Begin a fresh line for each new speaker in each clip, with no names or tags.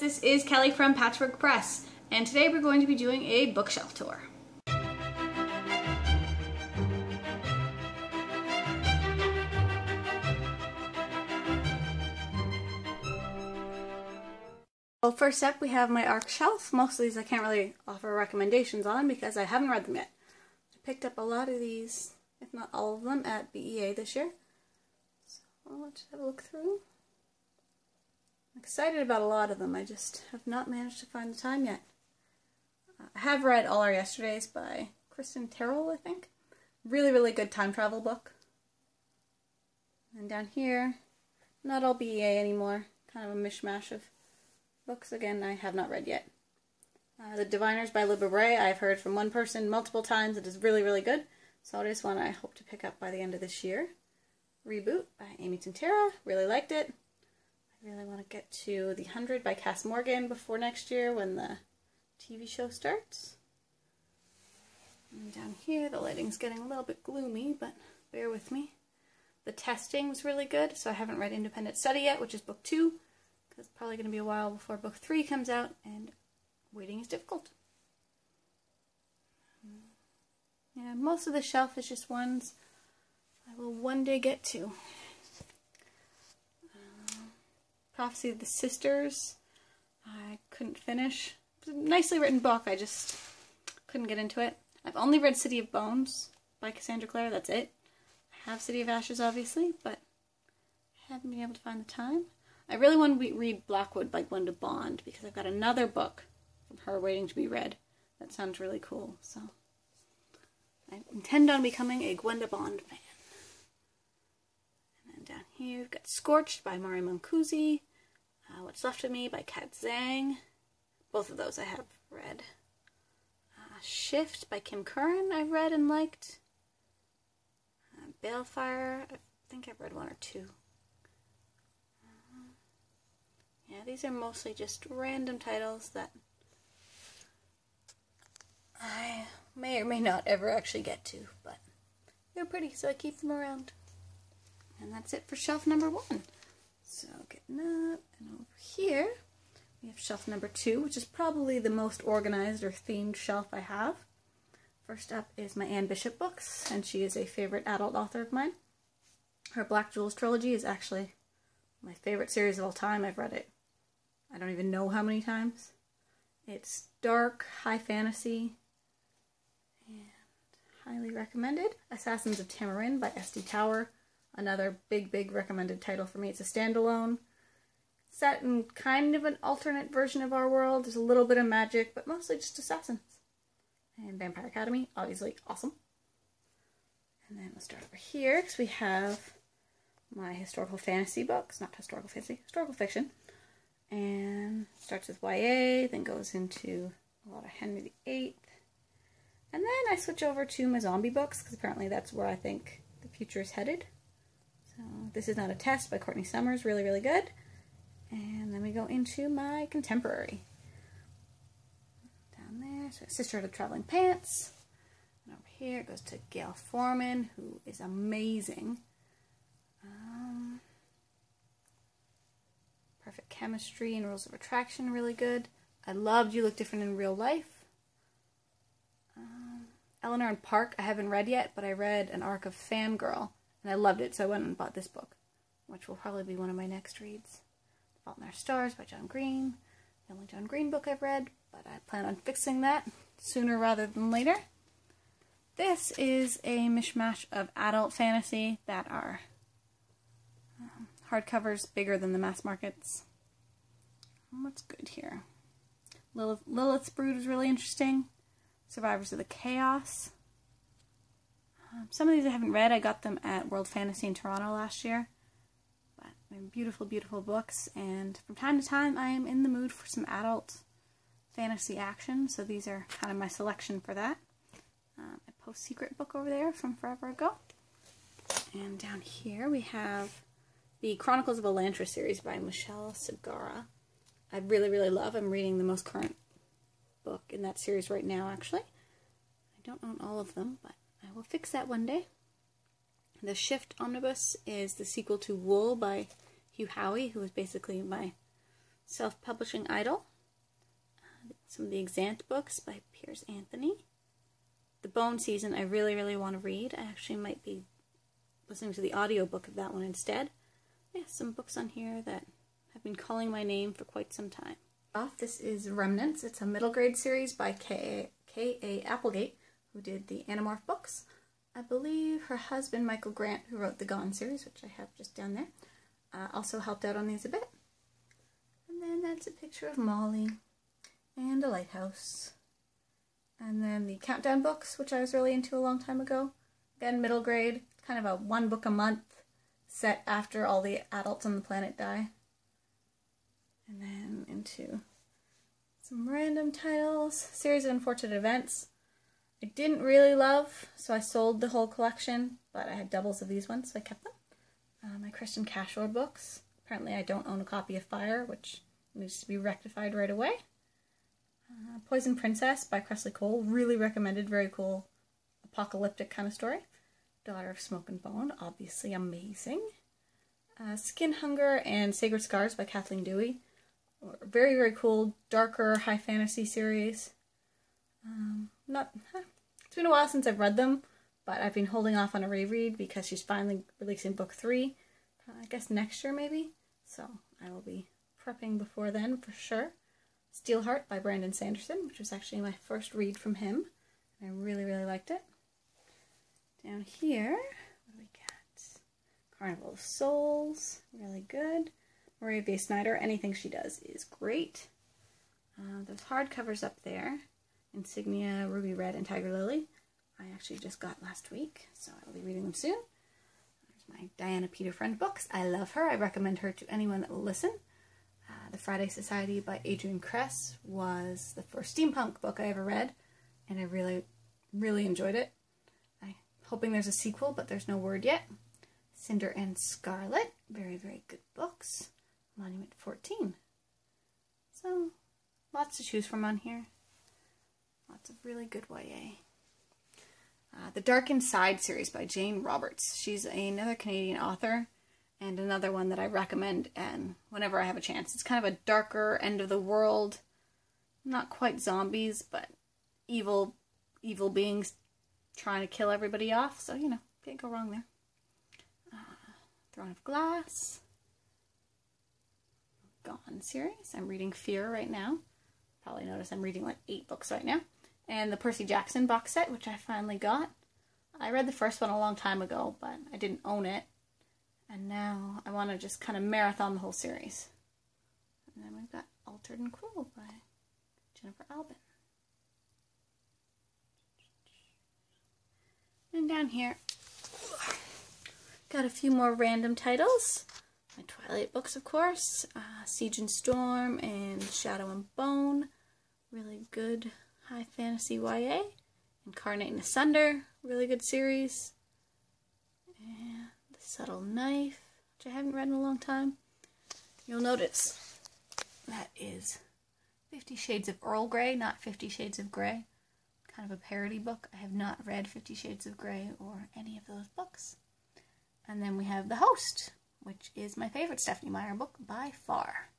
this is Kelly from Patchwork Press, and today we're going to be doing a bookshelf tour. Well, first up we have my ARC shelf. Most of these I can't really offer recommendations on because I haven't read them yet. I picked up a lot of these, if not all of them, at BEA this year. So let's have a look through. I'm excited about a lot of them, I just have not managed to find the time yet. I have read All Our Yesterdays by Kristen Terrell, I think. Really, really good time travel book. And down here, not all BEA anymore, kind of a mishmash of books, again, I have not read yet. The Diviners by Libba Bray, I've heard from one person multiple times, it is really, really good. So it is one I hope to pick up by the end of this year. Reboot by Amy Tintera, really liked it. I really want to get to The 100 by Cass Morgan before next year when the TV show starts. And down here, the lighting's getting a little bit gloomy, but bear with me. The Testing was really good, so I haven't read Independent Study yet, which is book 2, because it's probably going to be a while before book 3 comes out, and waiting is difficult. Yeah, most of the shelf is just ones I will one day get to. Prophecy of the Sisters, I couldn't finish. It was a nicely written book, I just couldn't get into it. I've only read City of Bones by Cassandra Clare, that's it. I have City of Ashes, obviously, but I haven't been able to find the time. I really want to read Blackwood by Gwenda Bond, because I've got another book from her waiting to be read. That sounds really cool, so I intend on becoming a Gwenda Bond fan. And then down here we've got Scorched by Mari Mancusi, What's Left of Me by Kat Zhang. Both of those I have read. Shift by Kim Curran I've read and liked. Balefire, I think I've read 1 or 2. Yeah, these are mostly just random titles that I may or may not ever actually get to, but they're pretty, so I keep them around. And that's it for shelf number 1. So getting up and over here, we have shelf number 2, which is probably the most organized or themed shelf I have. First up is my Anne Bishop books, and she is a favorite adult author of mine. Her Black Jewels trilogy is actually my favorite series of all time. I've read it, I don't even know how many times. It's dark, high fantasy, and highly recommended. Assassins of Tamarin by S.D. Tower. Another big recommended title for me. It's a standalone, set in kind of an alternate version of our world. There's a little bit of magic, but mostly just assassins. And Vampire Academy, obviously awesome. And then we'll start over here, because we have my historical fantasy books. Not historical fantasy, historical fiction. And starts with YA, then goes into a lot of Henry VIII. And then I switch over to my zombie books, because apparently that's where I think the future is headed. So This Is Not a Test by Courtney Summers, really, really good. And then we go into my contemporary. Down there, so Sisterhood of Traveling Pants. And over here it goes to Gail Foreman, who is amazing. Perfect Chemistry and Rules of Attraction, really good. I loved You Look Different in Real Life. Eleanor and Park, I haven't read yet, but I read an arc of Fangirl, and I loved it, so I went and bought this book, which will probably be one of my next reads. The Fault in Our Stars by John Green. The only John Green book I've read, but I plan on fixing that sooner rather than later. This is a mishmash of adult fantasy that are hardcovers bigger than the mass markets. What's good here? Lilith's Brood is really interesting. Survivors of the Chaos. Some of these I haven't read. I got them at World Fantasy in Toronto last year. But they're beautiful, beautiful books. And from time to time, I am in the mood for some adult fantasy action. So these are kind of my selection for that. A Post-Secret book over there from forever ago. And down here we have the Chronicles of Elantris series by Michelle Segara. I really, really love. I'm reading the most current book in that series right now, actually. I don't own all of them, but I will fix that one day. The Shift Omnibus is the sequel to Wool by Hugh Howey, who is basically my Self-Publishing Idol. Some of the Exant books by Piers Anthony. The Bone Season I really, really want to read. I actually might be listening to the audiobook of that one instead. Yeah, some books on here that have been calling my name for quite some time. This is Remnants. It's a middle grade series by K.A. Applegate, who did the Animorph books. I believe her husband, Michael Grant, who wrote the Gone series, which I have just down there, also helped out on these a bit. And then that's a picture of Molly and a lighthouse. And then the Countdown books, which I was really into a long time ago. Again, middle grade, kind of a one book a month set after all the adults on the planet die. And then into some random titles. Series of Unfortunate Events. I didn't really love, so I sold the whole collection, but I had doubles of these ones, so I kept them. My Kristen Cashore books. Apparently I don't own a copy of Fire, which needs to be rectified right away. Poison Princess by Cressley Cole. Really recommended. Very cool apocalyptic kind of story. Daughter of Smoke and Bone. Obviously amazing. Skin Hunger and Sacred Scars by Kathleen Dewey. Very, very cool, darker, high fantasy series. It's been a while since I've read them, but I've been holding off on a reread because she's finally releasing book 3. I guess next year maybe. So I will be prepping before then for sure. Steelheart by Brandon Sanderson, which was actually my first read from him. I really, really liked it. Down here, what do we got? Carnival of Souls, really good. Maria V. Snyder, anything she does is great. Those hardcovers up there, Insignia, Ruby Red, and Tiger Lily, I actually just got last week, so I'll be reading them soon. There's my Diana Peter Friend books. I love her. I recommend her to anyone that will listen. The Friday Society by Adrian Kress was the first steampunk book I ever read, and I really, really enjoyed it. I'm hoping there's a sequel, but there's no word yet. Cinder and Scarlet, very, very good books. Monument 14. So, lots to choose from on here. Lots of really good YA. The Dark Inside series by Jane Roberts. She's another Canadian author, and another one that I recommend and whenever I have a chance. It's kind of a darker end of the world, not quite zombies, but evil beings trying to kill everybody off, so you know, can't go wrong there. Throne of Glass. Gone series. I'm reading Fear right now. Probably notice I'm reading like 8 books right now. And the Percy Jackson box set, which I finally got. I read the first one a long time ago, but I didn't own it. And now I want to just kind of marathon the whole series. And then we've got Altered and Cruel by Jennifer Albin. And down here, got a few more random titles. My Twilight books, of course. Siege and Storm and Shadow and Bone. Really good high fantasy YA. Incarnate and Asunder. Really good series. And The Subtle Knife, which I haven't read in a long time. You'll notice that is 50 Shades of Earl Grey, not 50 Shades of Grey. Kind of a parody book. I have not read 50 Shades of Grey or any of those books. And then we have The Host, which is my favorite Stephanie Meyer book by far.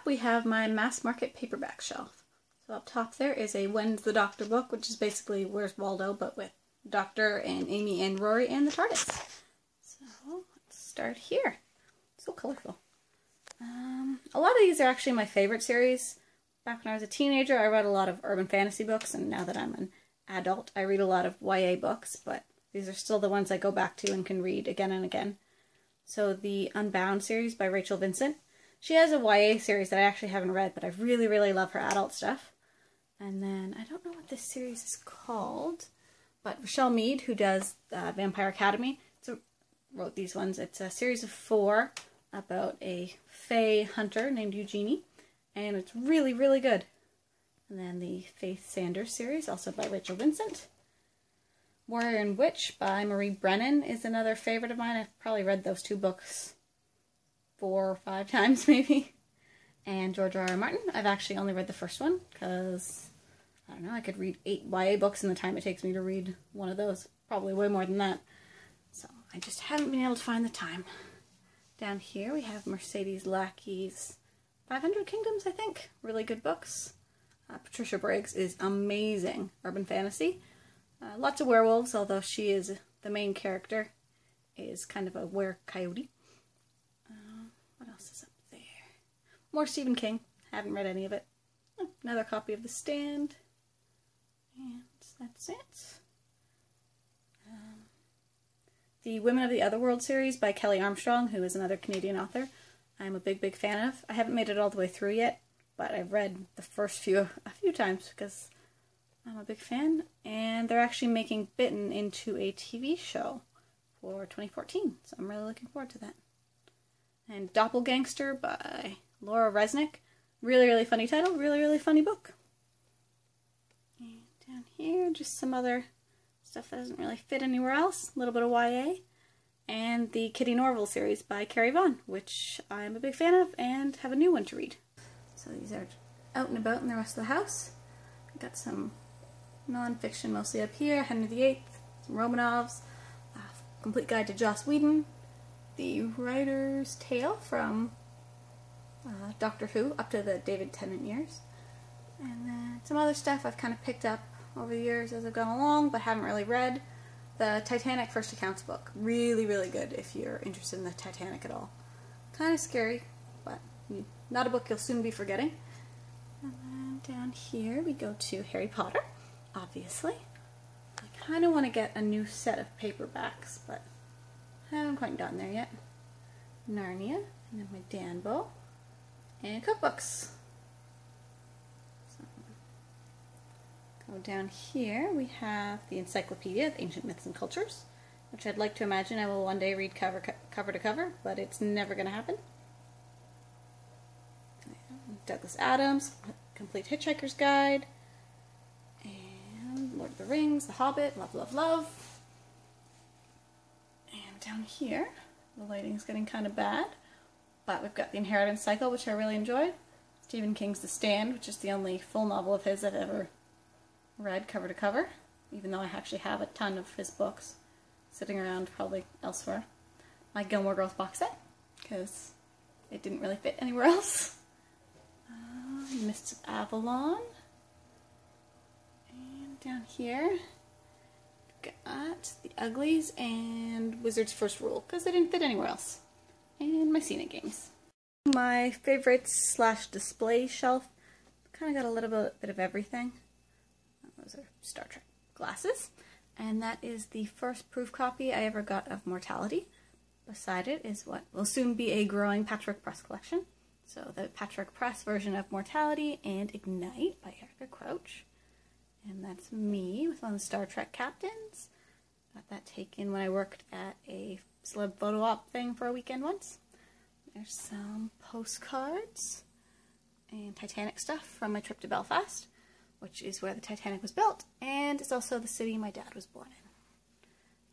We have my mass market paperback shelf. So up top there is a When's the Doctor book, which is basically Where's Waldo, but with Doctor and Amy and Rory and the TARDIS. So let's start here. So colorful. A lot of these are actually my favorite series. Back when I was a teenager, I read a lot of urban fantasy books, and now that I'm an adult, I read a lot of YA books, but these are still the ones I go back to and can read again and again. So the Unbound series by Rachel Vincent. She has a YA series that I actually haven't read, but I really, really love her adult stuff. And then, I don't know what this series is called, but Rochelle Mead, who does Vampire Academy, wrote these ones. It's a series of 4 about a fae hunter named Eugenie, and it's really, really good. And then the Faith Sanders series, also by Rachel Vincent. Warrior and Witch by Marie Brennan is another favorite of mine. I've probably read those 2 books 4 or 5 times, maybe. And George R.R. Martin. I've actually only read the first one, because, I don't know, I could read 8 YA books in the time it takes me to read one of those. Probably way more than that. So, I just haven't been able to find the time. Down here we have Mercedes Lackey's 500 Kingdoms, I think. Really good books. Patricia Briggs is amazing. Urban fantasy. Lots of werewolves, although she is the main character, is kind of a were-coyote. What else is up there? More Stephen King. Haven't read any of it. Another copy of The Stand. And that's it. The Women of the Otherworld series by Kelly Armstrong, who is another Canadian author, I'm a big fan of. I haven't made it all the way through yet, but I've read the first few a few times because I'm a big fan. And they're actually making Bitten into a TV show for 2014, so I'm really looking forward to that. And Doppelgangster by Laura Resnick. Really funny title, really funny book. And down here, just some other stuff that doesn't really fit anywhere else. A little bit of YA. And the Kitty Norval series by Carrie Vaughn, which I'm a big fan of and have a new one to read. So these are out and about in the rest of the house. I've got some non-fiction mostly up here. Henry VIII, some Romanovs, a complete guide to Joss Whedon, the Writer's Tale from Doctor Who up to the David Tennant years, and then some other stuff I've kind of picked up over the years as I've gone along but haven't really read. The Titanic First Accounts book. Really good if you're interested in the Titanic at all. Kind of scary, but not a book you'll soon be forgetting. And then down here we go to Harry Potter, obviously. I kind of want to get a new set of paperbacks, but I haven't quite gotten there yet. Narnia, and then my Danbo, and cookbooks. So, go down here, we have the Encyclopedia of Ancient Myths and Cultures, which I'd like to imagine I will one day read cover to cover, but it's never going to happen. Douglas Adams, Complete Hitchhiker's Guide, and Lord of the Rings, The Hobbit, love. And down here, the lighting's getting kind of bad, but we've got The Inheritance Cycle, which I really enjoyed. Stephen King's The Stand, which is the only full novel of his I've ever read cover to cover, even though I actually have a ton of his books sitting around probably elsewhere. My Gilmore Girls box set, because it didn't really fit anywhere else. Mists of Avalon. And down here, got The Uglies and Wizard's First Rule, because they didn't fit anywhere else. And my Scenic Games. My favorites / display shelf kind of got a little bit of everything. Those are Star Trek glasses. And that is the first proof copy I ever got of Mortality. Beside it is what will soon be a growing Patchwork Press collection. So the Patchwork Press version of Mortality and Ignite by Erica Crouch. And that's me with one of the Star Trek captains. Got that taken when I worked at a celeb photo op thing for a weekend once. There's some postcards and Titanic stuff from my trip to Belfast, which is where the Titanic was built, and it's also the city my dad was born in.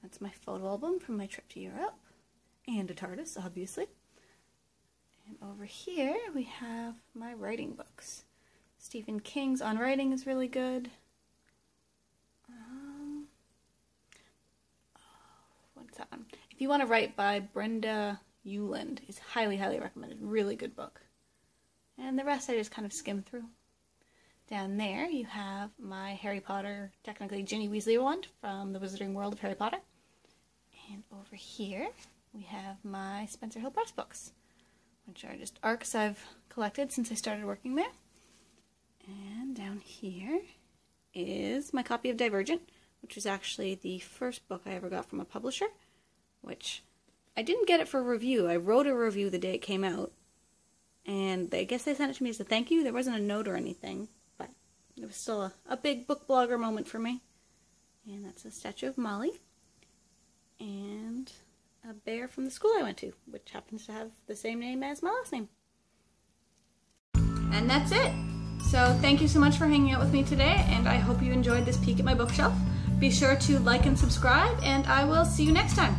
That's my photo album from my trip to Europe, and a TARDIS, obviously. And over here we have my writing books. Stephen King's On Writing is really good. What's that one? If You Want to Write by Brenda Euland is highly recommended. Really good book. And the rest I just kind of skimmed through. Down there you have my Harry Potter, technically Ginny Weasley one from the Wizarding World of Harry Potter. And over here we have my Spencer Hill Press books, which are just arcs I've collected since I started working there. And down here is my copy of Divergent, which was actually the first book I ever got from a publisher, which I didn't get it for review. I wrote a review the day it came out, and I guess they sent it to me as a thank you. There wasn't a note or anything, but it was still a big book blogger moment for me. And that's a statue of Molly, and a bear from the school I went to, which happens to have the same name as my last name. And that's it. So thank you so much for hanging out with me today, and I hope you enjoyed this peek at my bookshelf. Be sure to like and subscribe, and I will see you next time.